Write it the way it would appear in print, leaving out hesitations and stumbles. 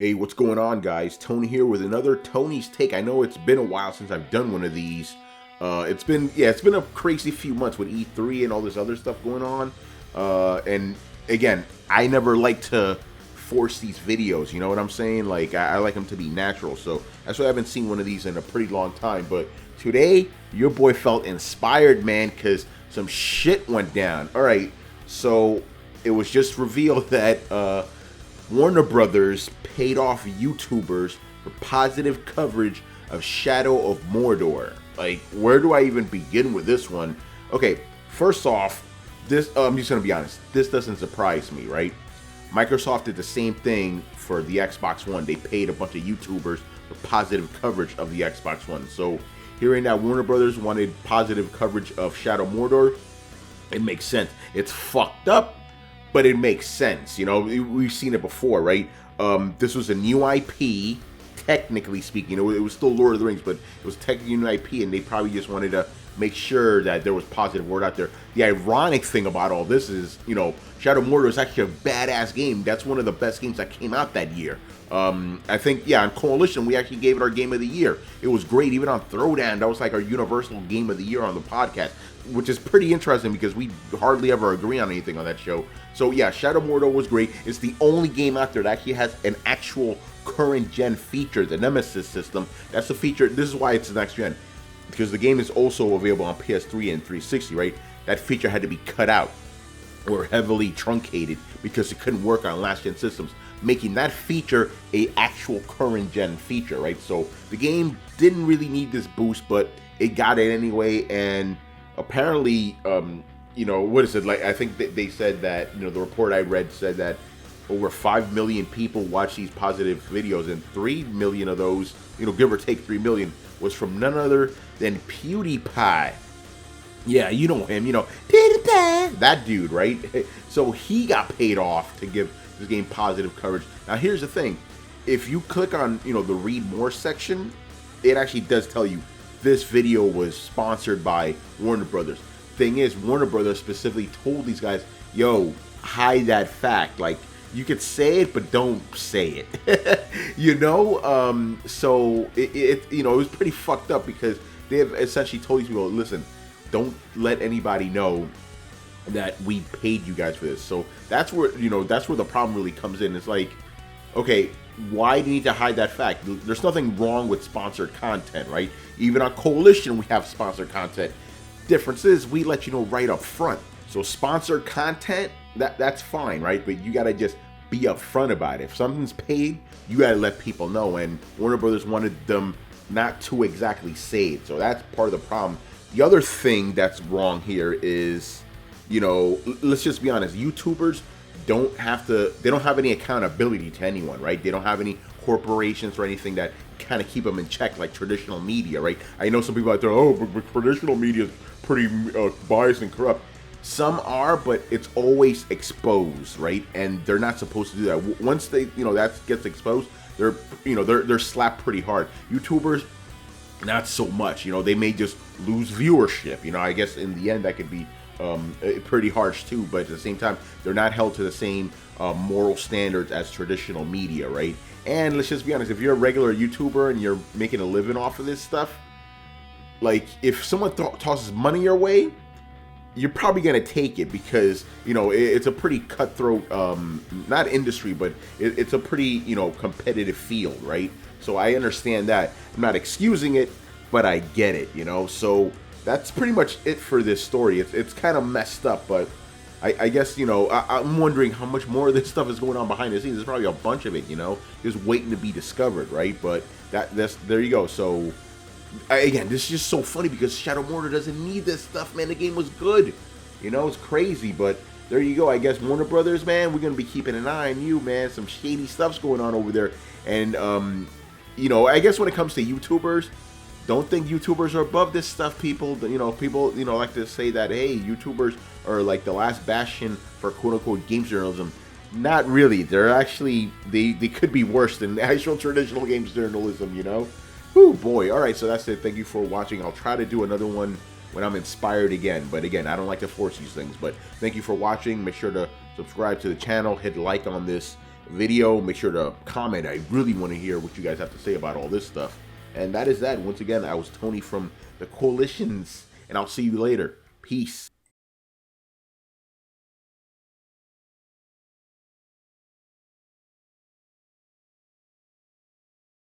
Hey, what's going on, guys? Tony here with another Tony's Take. I know it's been a while since I've done one of these. It's been a crazy few months with E3 and all this other stuff going on. And again, I never like to force these videos, you know what I'm saying? Like, I like them to be natural. So that's why I haven't seen one of these in a pretty long time. But today, your boy felt inspired, man, because some shit went down. All right, so it was just revealed that Warner Brothers paid off YouTubers for positive coverage of Shadow of Mordor. Like, where do I even begin with this one? Okay, first off, this I'm just gonna be honest. This doesn't surprise me, right? Microsoft did the same thing for the Xbox One. They paid a bunch of YouTubers for positive coverage of the Xbox One. So hearing that Warner Brothers wanted positive coverage of Shadow of Mordor, it makes sense. It's fucked up, but it makes sense. You know, we've seen it before, right? This was a new IP, technically speaking. It was still Lord of the Rings, but it was technically a new IP, and they probably just wanted to make sure that there was positive word out there. The ironic thing about all this is, you know, Shadow of Mordor is actually a badass game. That's one of the best games that came out that year. I think, yeah, on Koalition, we actually gave it our Game of the Year. It was great. Even on Throwdown, that was like our universal Game of the Year on the podcast, which is pretty interesting because we hardly ever agree on anything on that show. So yeah, Shadow of Mordor was great. It's the only game out there that actually has an actual current gen feature, the Nemesis system. That's a feature. This is why it's the next gen, because the game is also available on PS3 and 360, right? That feature had to be cut out or heavily truncated because it couldn't work on last gen systems, making that feature a actual current gen feature, right? So the game didn't really need this boost, but it got it anyway. And apparently, you know, what is it like? I think they said that, you know, the report I read said that over 5 million people watch these positive videos, and 3 million of those, you know, give or take 3 million, was from none other than PewDiePie. Yeah, you know him, you know, PewDiePie, that dude, right? So he got paid off to give this game positive coverage. Now, here's the thing. If you click on, you know, the read more section, it actually does tell you this video was sponsored by Warner Brothers. Thing is, Warner Brothers specifically told these guys, yo, hide that fact. Like, you could say it, but don't say it. You know? So it you know, it was pretty fucked up because they have essentially told these people, listen, don't let anybody know that we paid you guys for this. So that's where, you know, that's where the problem really comes in. It's like, okay, why do you need to hide that fact? There's nothing wrong with sponsored content, right? Even on Koalition, we have sponsored content. Difference is we let you know right up front. So sponsored content, that's fine, right? But you gotta just be upfront about it. If something's paid, you gotta let people know. And Warner Brothers wanted them not to exactly say it. So that's part of the problem. The other thing that's wrong here is, you know, let's just be honest, YouTubers don't have any accountability to anyone, right? They don't have any corporations or anything that kind of keep them in check like traditional media, right? I know some people out there, oh, but traditional media is pretty biased and corrupt. Some are, but it's always exposed, right? And they're not supposed to do that. Once they, you know, that gets exposed, they're, you know, they're slapped pretty hard. YouTubers, not so much. You know, they may just lose viewership. You know, I guess in the end that could be pretty harsh too, but at the same time, they're not held to the same moral standards as traditional media, right? And let's just be honest, if you're a regular YouTuber and you're making a living off of this stuff, like, if someone tosses money your way, you're probably going to take it because, you know, it's a pretty cutthroat, not industry, but it's a pretty, you know, competitive field, right? So I understand that. I'm not excusing it, but I get it, you know? So that's pretty much it for this story. It's kind of messed up, but I guess, you know, I'm wondering how much more of this stuff is going on behind the scenes. There's probably a bunch of it, you know, just waiting to be discovered, right? But that's there you go. So again, this is just so funny because Shadow of Mordor doesn't need this stuff, man. The game was good, you know, it's crazy, but there you go. I guess Warner Brothers, man, we're gonna be keeping an eye on you, man. Some shady stuff's going on over there, and you know, I guess when it comes to YouTubers, don't think YouTubers are above this stuff, people. You know, people, you know, like to say that, hey, YouTubers are like the last bastion for quote-unquote games journalism. Not really. They're actually, they could be worse than actual traditional games journalism, you know? Oh boy. All right, so that's it. Thank you for watching. I'll try to do another one when I'm inspired again. But again, I don't like to force these things. But thank you for watching. Make sure to subscribe to the channel, hit like on this, video. Make sure to comment. I really want to hear what you guys have to say about all this stuff. And that is that. Once again, I was Tony from the Koalitions, and I'll see you later. Peace.